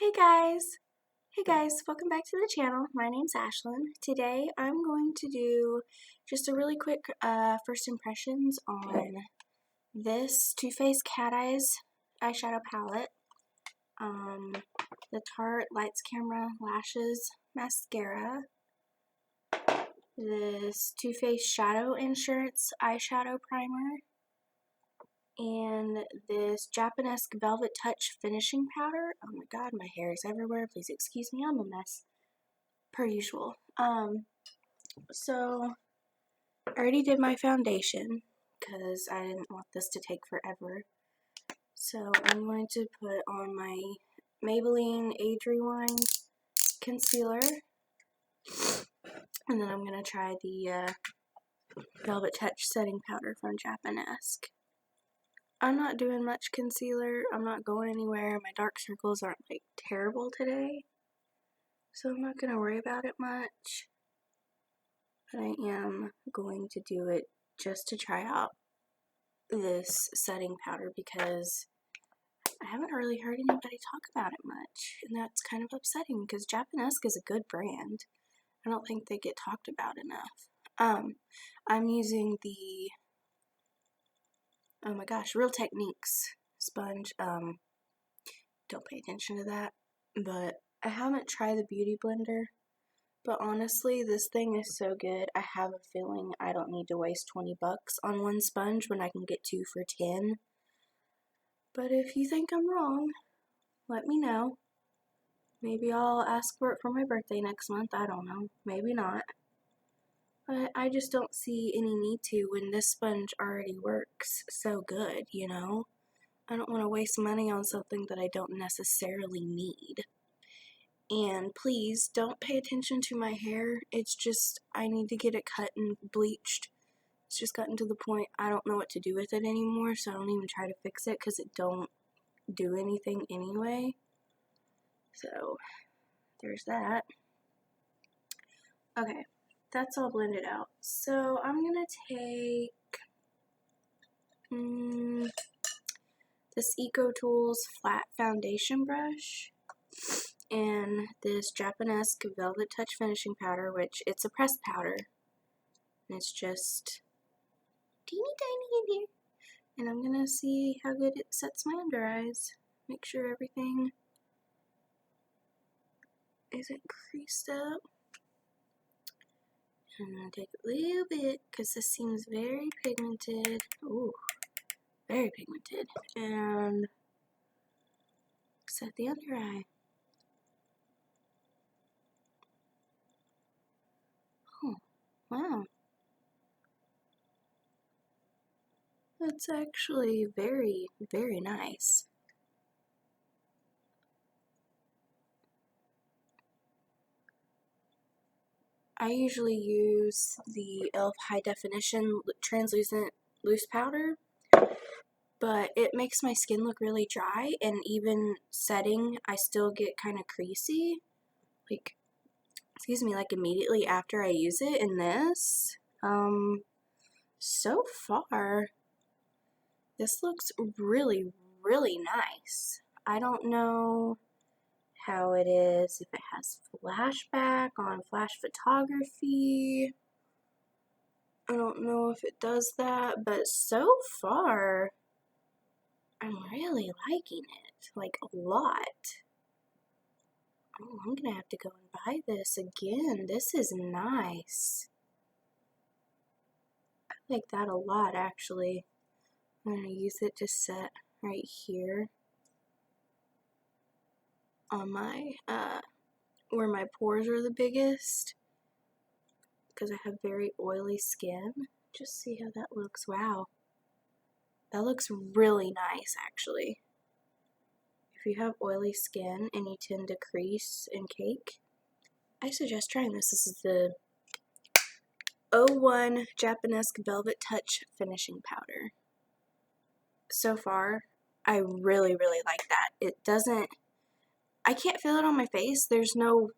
Hey guys, welcome back to the channel. My name's Ashlyn. Today I'm going to do just a really quick first impressions on this Too Faced Cat Eyes eyeshadow palette, the Tarte Lights Camera Lashes mascara, this Too Faced Shadow Insurance eyeshadow primer, and this Japanesque Velvet Touch finishing powder. Oh my god, my hair is everywhere. Please excuse me, I'm a mess. Per usual. So I already did my foundation because I didn't want this to take forever. So I'm going to put on my Maybelline Age Rewind concealer. And then I'm going to try the Velvet Touch setting powder from Japanesque. I'm not doing much concealer. I'm not going anywhere. My dark circles aren't like terrible today. So I'm not going to worry about it much. But I am going to do it just to try out this setting powder because I haven't really heard anybody talk about it much. And that's kind of upsetting because Japanesque is a good brand. I don't think they get talked about enough. I'm using the oh my gosh, Real Techniques sponge. Don't pay attention to that. But I haven't tried the Beauty Blender. But honestly, this thing is so good. I have a feeling I don't need to waste 20 bucks on one sponge when I can get 2 for 10. But if you think I'm wrong, let me know. Maybe I'll ask for it for my birthday next month. I don't know. Maybe not. But I just don't see any need to when this sponge already works so good, you know? I don't want to waste money on something that I don't necessarily need. And please don't pay attention to my hair. It's just I need to get it cut and bleached. It's just gotten to the point I don't know what to do with it anymore, so I don't even try to fix it because it don't do anything anyway. So there's that. Okay, that's all blended out. So I'm gonna take this Eco Tools flat foundation brush and this Japanesque Velvet Touch finishing powder, which it's a pressed powder. And it's just teeny tiny in here. And I'm gonna see how good it sets my under eyes. Make sure everything isn't creased up. I'm gonna take a little bit because this seems very pigmented. Ooh, very pigmented. And set the under eye. Oh, wow. That's actually very, very nice. I usually use the e.l.f. High Definition Translucent Loose Powder, but it makes my skin look really dry, and even setting, I still get kind of creasy. Like, excuse me, like immediately after I use it. In this, so far, this looks really, really nice. I don't know how it is, if it has flashback on flash photography. I don't know if it does that, but so far, I'm really liking it, like a lot. Oh, I'm gonna have to go and buy this again. This is nice. I like that a lot, actually. I'm gonna use it to set right here on my, where my pores are the biggest, because I have very oily skin. Just see how that looks. Wow. That looks really nice, actually. If you have oily skin and you tend to crease and cake, I suggest trying this. This is the 01 Japanesque Velvet Touch Finishing Powder. So far, I really, really like that. It doesn't, I can't feel it on my face. There's no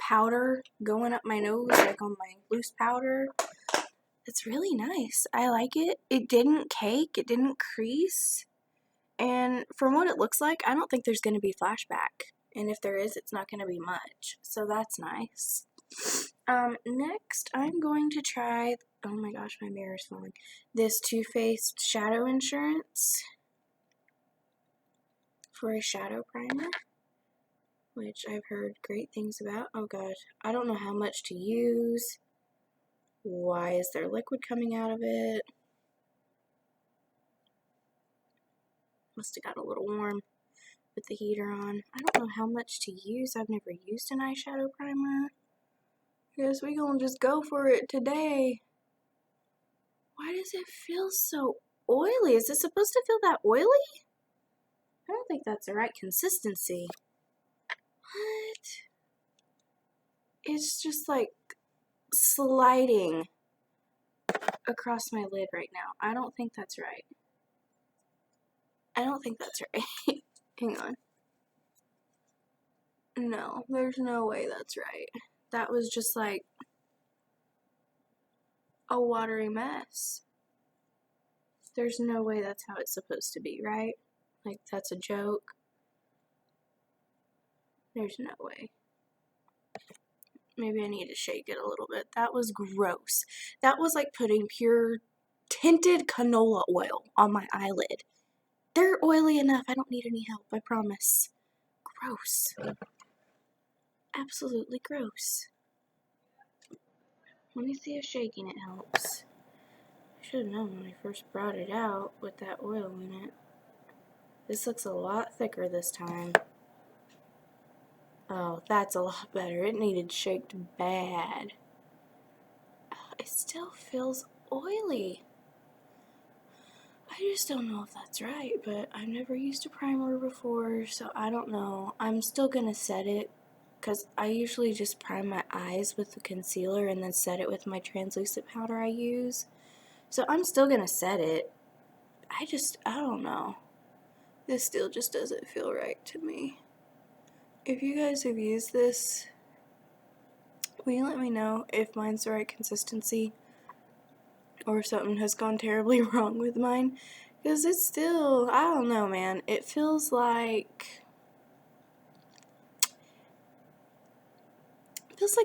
powder going up my nose like on my loose powder. It's really nice. I like it. It didn't cake. It didn't crease. And from what it looks like, I don't think there's going to be flashback. And if there is, it's not going to be much. So that's nice. Next, I'm going to try, oh my gosh, my mirror's falling, this Too Faced Shadow Insurance for a shadow primer, which I've heard great things about. Oh god, I don't know how much to use. Why is there liquid coming out of it? Must have got a little warm with the heater on. I don't know how much to use. I've never used an eyeshadow primer. Guess we gonna just go for it today. Why does it feel so oily? Is it supposed to feel that oily? I don't think that's the right consistency. What? It's just like sliding across my lid right now. I don't think that's right. I don't think that's right. Hang on. No, there's no way that's right. That was just like a watery mess. There's no way that's how it's supposed to be, right? Like, that's a joke. There's no way. Maybe I need to shake it a little bit. That was gross. That was like putting pure tinted canola oil on my eyelid. They're oily enough. I don't need any help, I promise. Gross. Absolutely gross. Let me see if shaking it helps. I should have known when I first brought it out with that oil in it. This looks a lot thicker this time. Oh, that's a lot better. It needed shaked bad. It still feels oily. I just don't know if that's right, but I've never used a primer before, so I don't know. I'm still gonna set it, because I usually just prime my eyes with the concealer and then set it with my translucent powder I use. So I'm still gonna set it. I don't know. This still just doesn't feel right to me. If you guys have used this, will you let me know if mine's the right consistency or if something has gone terribly wrong with mine? Because it's still, I don't know, man. It feels like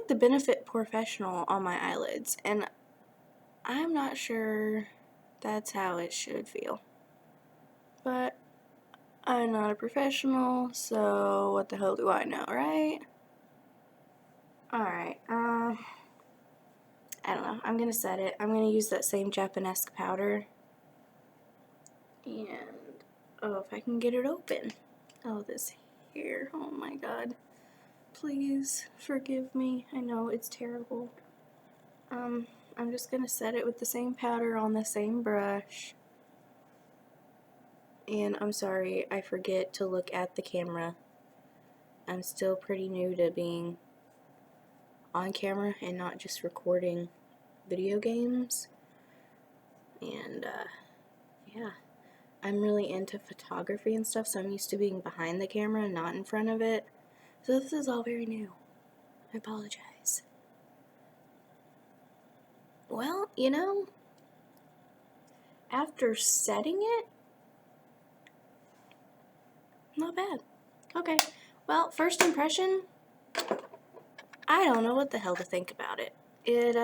the Benefit Professional on my eyelids, and I'm not sure that's how it should feel. But I'm not a professional, so what the hell do I know, right? Alright, I don't know. I'm gonna set it. I'm gonna use that same Japanese powder. And, oh, if I can get it open. Oh, this hair. Oh my god. Please forgive me. I know it's terrible. I'm just gonna set it with the same powder on the same brush. And I'm sorry, I forget to look at the camera. I'm still pretty new to being on camera and not just recording video games. And, yeah. I'm really into photography and stuff, so I'm used to being behind the camera and not in front of it. So this is all very new. I apologize. Well, you know, after setting it, not bad. Okay, well, first impression, I don't know what the hell to think about it. It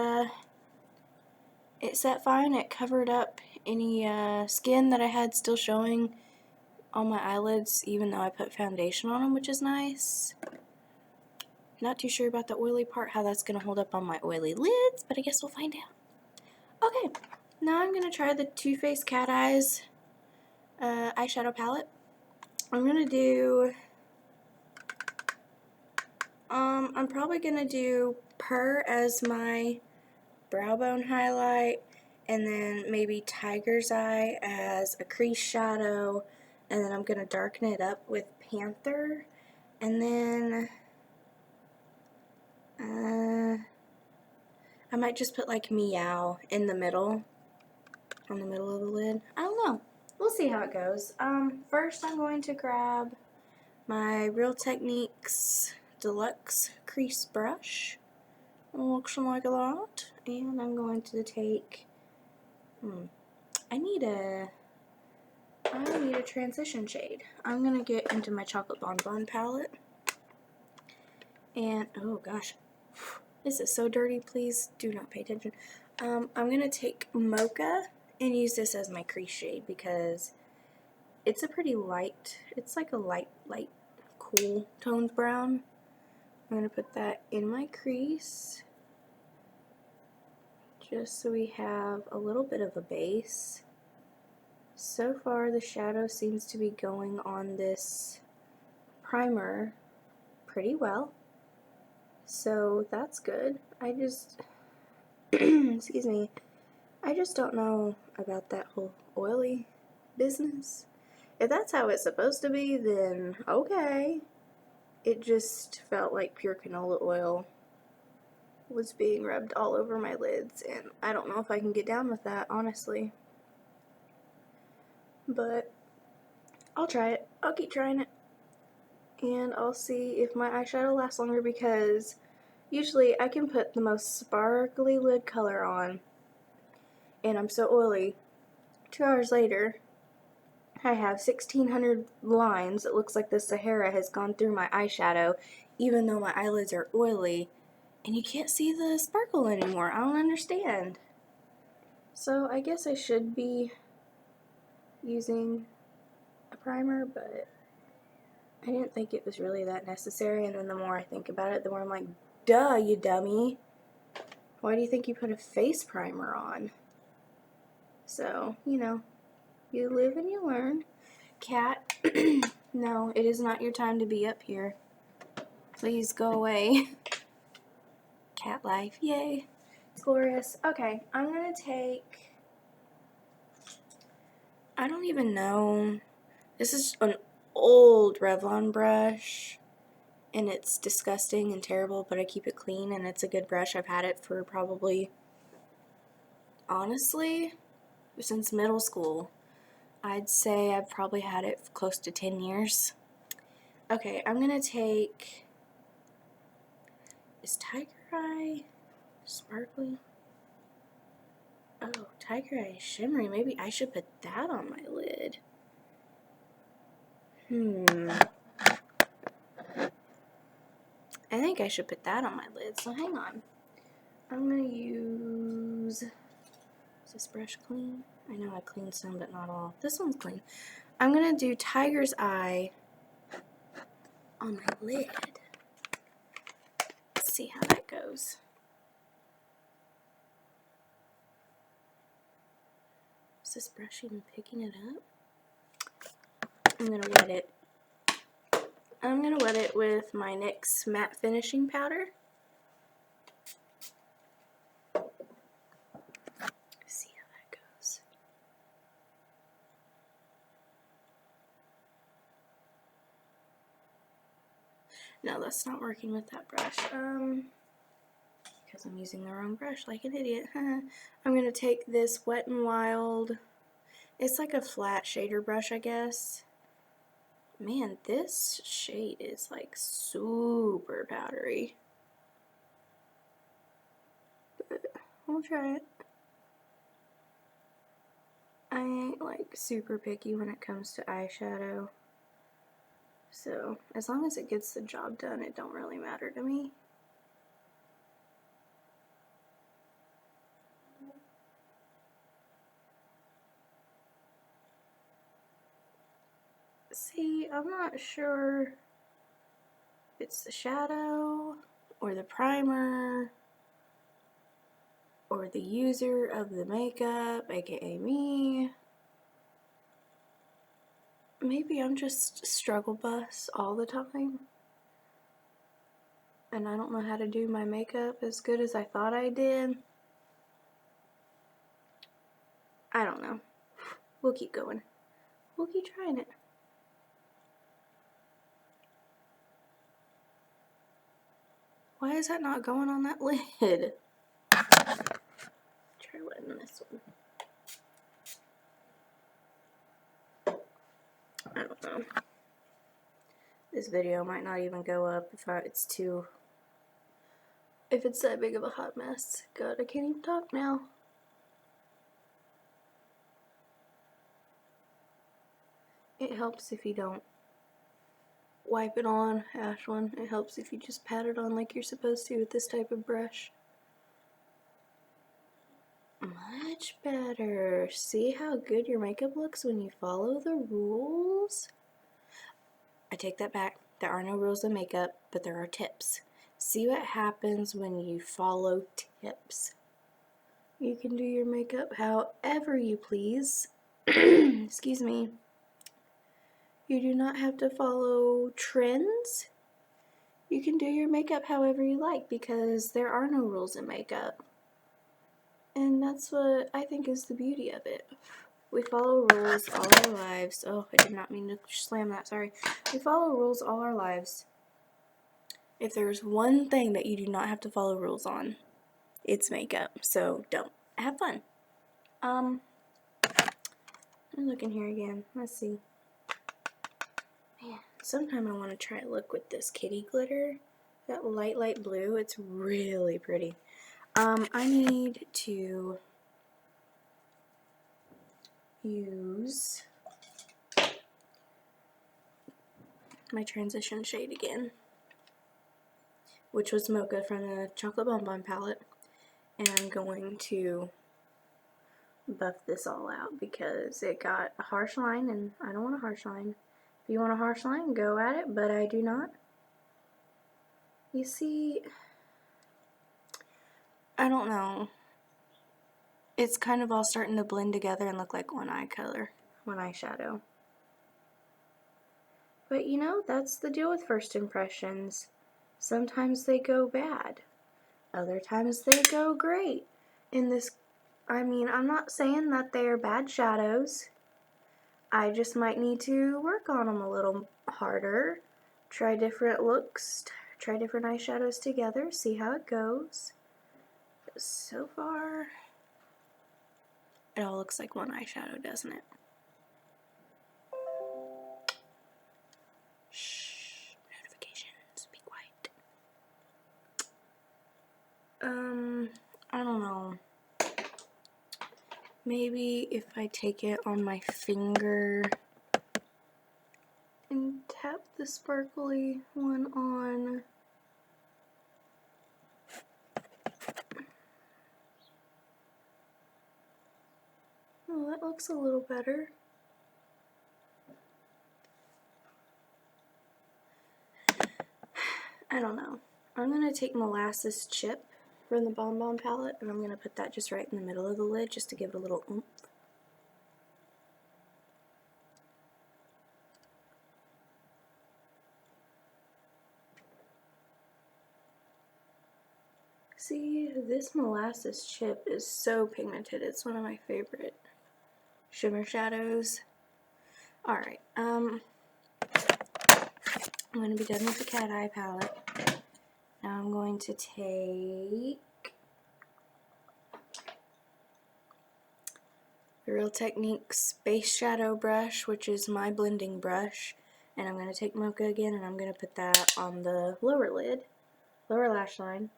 set fine. It covered up any skin that I had still showing on my eyelids, even though I put foundation on them, which is nice. Not too sure about the oily part, how that's going to hold up on my oily lids, but I guess we'll find out. Okay, now I'm going to try the Too Faced Cat Eyes eyeshadow palette. I'm going to do, I'm probably going to do Purr as my brow bone highlight, and then maybe Tiger's Eye as a crease shadow, and then I'm going to darken it up with Panther, and then I might just put like Meow in the middle, on the middle of the lid. I don't know. We'll see how it goes. First I'm going to grab my Real Techniques Deluxe Crease Brush. Looks like a lot. And I'm going to take, I need a I need a transition shade. I'm going to get into my Chocolate Bonbon palette. And, oh gosh, this is so dirty. Please do not pay attention. I'm going to take Mocha and use this as my crease shade because it's a pretty light, it's like a light, cool toned brown. I'm going to put that in my crease just so we have a little bit of a base. So far the shadow seems to be going on this primer pretty well, so that's good. I just excuse me, I just don't know about that whole oily business. If that's how it's supposed to be, then okay. It just felt like pure canola oil was being rubbed all over my lids, and I don't know if I can get down with that, honestly. But I'll try it. I'll keep trying it. And I'll see if my eyeshadow lasts longer, because usually I can put the most sparkly lid color on and I'm so oily. 2 hours later, I have 1,600 lines. It looks like the Sahara has gone through my eyeshadow, even though my eyelids are oily, and you can't see the sparkle anymore. I don't understand. So I guess I should be using a primer, but I didn't think it was really that necessary, and then the more I think about it, the more I'm like, duh, you dummy. Why do you think you put a face primer on? So, you know, you live and you learn. Cat, no, it is not your time to be up here. Please go away. Cat life, yay. It's glorious. Okay, I'm gonna take, I don't even know, this is an old Revlon brush, and it's disgusting and terrible, but I keep it clean, and it's a good brush. I've had it for probably, honestly, since middle school. I'd say I've probably had it for close to 10 years. Okay, I'm gonna take, is Tiger Eye sparkly? Oh, Tiger Eye shimmery. Maybe I should put that on my lid. I think I should put that on my lid, so hang on. I'm gonna use, is this brush clean? I know I cleaned some, but not all. This one's clean. I'm gonna do Tiger's Eye on my lid. Let's see how that goes. Is this brush even picking it up? I'm gonna wet it. I'm gonna wet it with my NYX matte finishing powder. See how that goes. No, that's not working with that brush. Because I'm using the wrong brush like an idiot. I'm gonna take this Wet n Wild. It's like a flat shader brush, I guess. Man, this shade is like super powdery. But I'll try it. I ain't like super picky when it comes to eyeshadow. So, as long as it gets the job done, it don't really matter to me. See, I'm not sure if it's the shadow, or the primer, or the user of the makeup, aka me. Maybe I'm just struggle bus all the time, and I don't know how to do my makeup as good as I thought I did. I don't know. We'll keep going. We'll keep trying it. Why is that not going on that lid? Try wetting this one. I don't know. This video might not even go up if it's that big of a hot mess. God, I can't even talk now. It helps if you don't wipe it on, Ashlyn. It helps if you just pat it on like you're supposed to with this type of brush. Much better. See how good your makeup looks when you follow the rules? I take that back. There are no rules in makeup, but there are tips. See what happens when you follow tips. You can do your makeup however you please. Excuse me. You do not have to follow trends. You can do your makeup however you like because there are no rules in makeup. And that's what I think is the beauty of it. We follow rules all our lives. Oh, I did not mean to slam that, sorry. We follow rules all our lives. If there's one thing that you do not have to follow rules on, it's makeup. So don't. Have fun. Let me look in here again. Let's see. Man, sometime I want to try a look with this kitty glitter. That light blue. It's really pretty. I need to use my transition shade again, which was Mocha from the Chocolate Bonbon palette, and I'm going to buff this all out because it got a harsh line and I don't want a harsh line. If you want a harsh line, go at it, but I do not. You see, I don't know. It's kind of all starting to blend together and look like one eye color, one eyeshadow. But you know, that's the deal with first impressions. Sometimes they go bad. Other times they go great. In this, I mean, I'm not saying that they're bad shadows. I just might need to work on them a little harder. Try different looks, try different eyeshadows together, see how it goes. So far, it all looks like one eyeshadow, doesn't it? Shh, notifications, be quiet. I don't know. Maybe if I take it on my finger and tap the sparkly one on. Oh, that looks a little better. I don't know. I'm going to take Molasses Chip from the Bonbon palette, and I'm going to put that just right in the middle of the lid just to give it a little oomph. See, this Molasses Chip is so pigmented. It's one of my favorite shimmer shadows. Alright, I'm going to be done with the Cat Eye palette. Now I'm going to take the Real Techniques Base Shadow Brush, which is my blending brush, and I'm going to take Mocha again and I'm going to put that on the lower lid, lower lash line.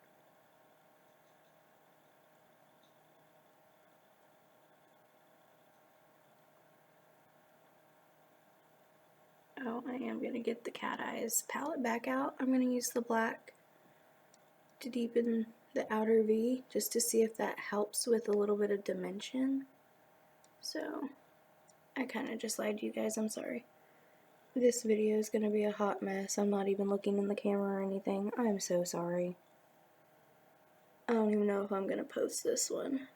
Oh, I am going to get the Cat Eyes palette back out. I'm going to use the black to deepen the outer V just to see if that helps with a little bit of dimension. So, I kind of just lied to you guys, I'm sorry. This video is going to be a hot mess. I'm not even looking in the camera or anything. I'm so sorry. I don't even know if I'm going to post this one.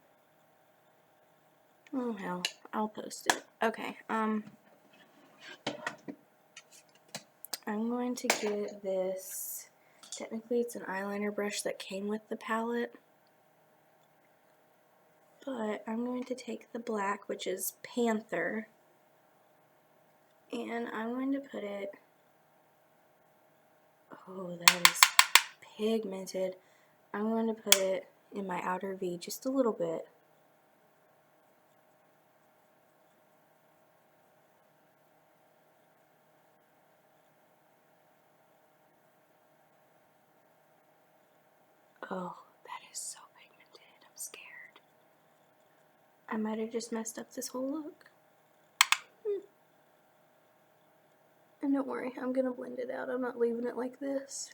Oh hell, I'll post it. Okay, I'm going to get this, technically it's an eyeliner brush that came with the palette, but I'm going to take the black, which is Panther, and I'm going to put it, oh that is pigmented, I'm going to put it in my outer V just a little bit. Oh, that is so pigmented, I'm scared. I might have just messed up this whole look. And don't worry, I'm gonna blend it out. I'm not leaving it like this.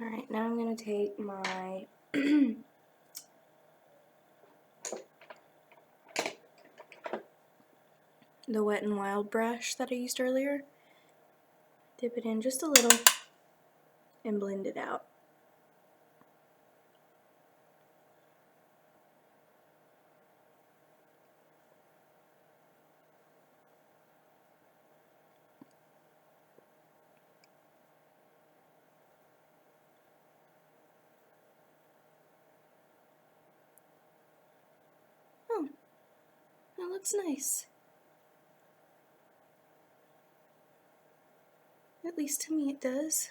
Alright, now I'm gonna take my the Wet n Wild brush that I used earlier, dip it in just a little, and blend it out. Oh, that looks nice. At least to me it does.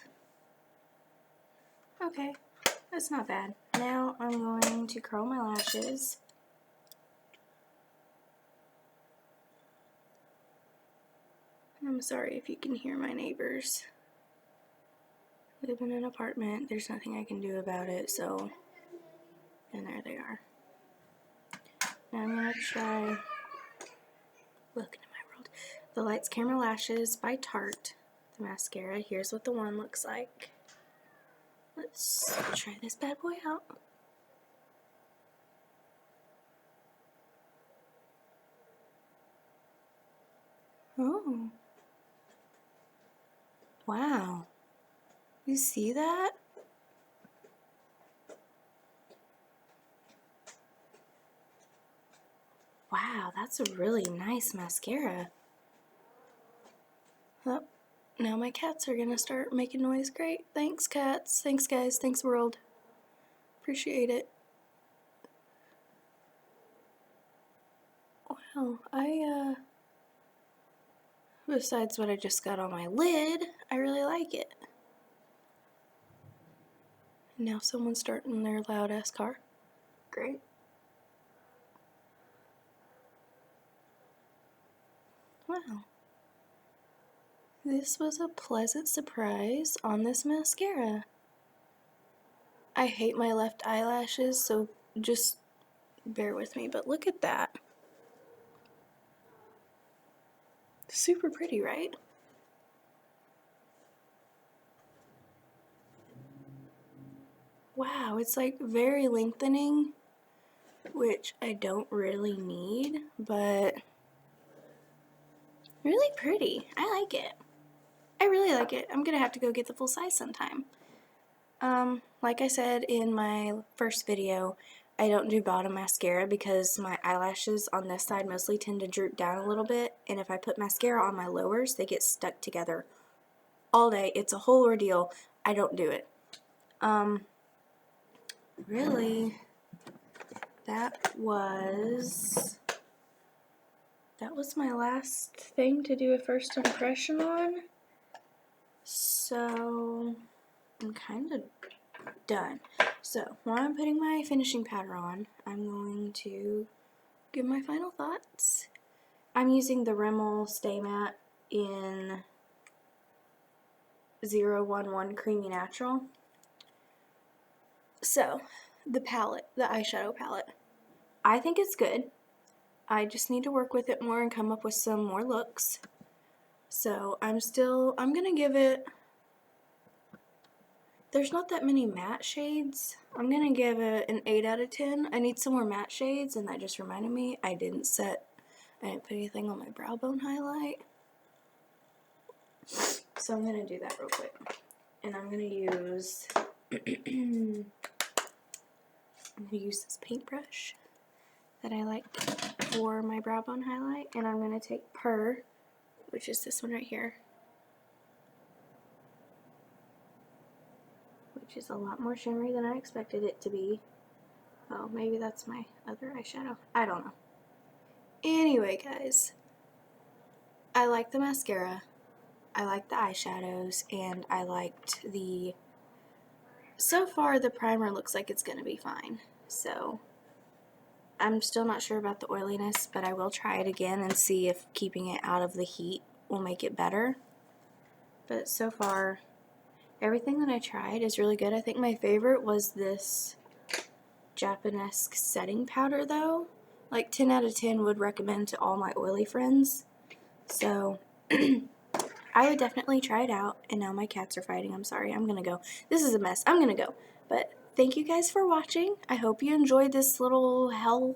Okay, that's not bad. Now I'm going to curl my lashes. I'm sorry if you can hear my neighbors. I live in an apartment. There's nothing I can do about it, so... And there they are. Now I'm going to try... Welcome to my world. The Lights Camera Lashes by Tarte. The mascara. Here's what the one looks like. Let's try this bad boy out. Oh. Wow. You see that? Wow, that's a really nice mascara. Oh, now my cats are gonna start making noise. Great. Thanks, cats. Thanks, guys. Thanks, world. Appreciate it. Wow, besides what I just got on my lid, I really like it. Now someone's starting their loud-ass car. Great. Wow. This was a pleasant surprise on this mascara. I hate my left eyelashes, so just bear with me, but look at that. Super pretty, right? Wow, it's like very lengthening, which I don't really need, but really pretty. I like it. I really like it. I'm gonna have to go get the full size sometime. Like I said in my first video, I don't do bottom mascara because my eyelashes on this side mostly tend to droop down a little bit, and if I put mascara on my lowers, they get stuck together all day. It's a whole ordeal. I don't do it. Really, that was my last thing to do a first impression on. So I'm kind of done. So while I'm putting my finishing powder on, I'm going to give my final thoughts. I'm using the Rimmel Stay Matte in 011 Creamy Natural. So, the palette, the eyeshadow palette, I think it's good. I just need to work with it more and come up with some more looks. So, I'm gonna give it, there's not that many matte shades. I'm gonna give it an 8 out of 10. I need some more matte shades, and that just reminded me, I didn't put anything on my brow bone highlight. So I'm gonna do that real quick. And I'm gonna use this paintbrush that I like for my brow bone highlight, and I'm gonna take Purr, which is this one right here, which is a lot more shimmery than I expected it to be. Oh, maybe that's my other eyeshadow. I don't know. Anyway, guys, I like the mascara, I like the eyeshadows, and I liked so far the primer looks like it's gonna be fine. So I'm still not sure about the oiliness, but I will try it again and see if keeping it out of the heat will make it better. But so far, everything that I tried is really good. I think my favorite was this Japanese setting powder though. Like 10 out of 10 would recommend to all my oily friends. So I would definitely try it out. And now my cats are fighting. I'm sorry. I'm gonna go. This is a mess. I'm gonna go. But thank you guys for watching. I hope you enjoyed this little hell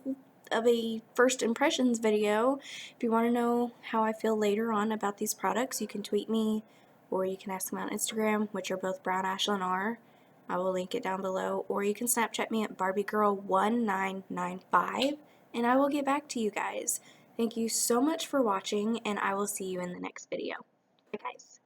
of a first impressions video. If you want to know how I feel later on about these products, you can tweet me or you can ask me on Instagram, which are both brownashlynr. I will link it down below. Or you can Snapchat me at BarbieGirl1995 and I will get back to you guys. Thank you so much for watching, and I will see you in the next video. Bye guys.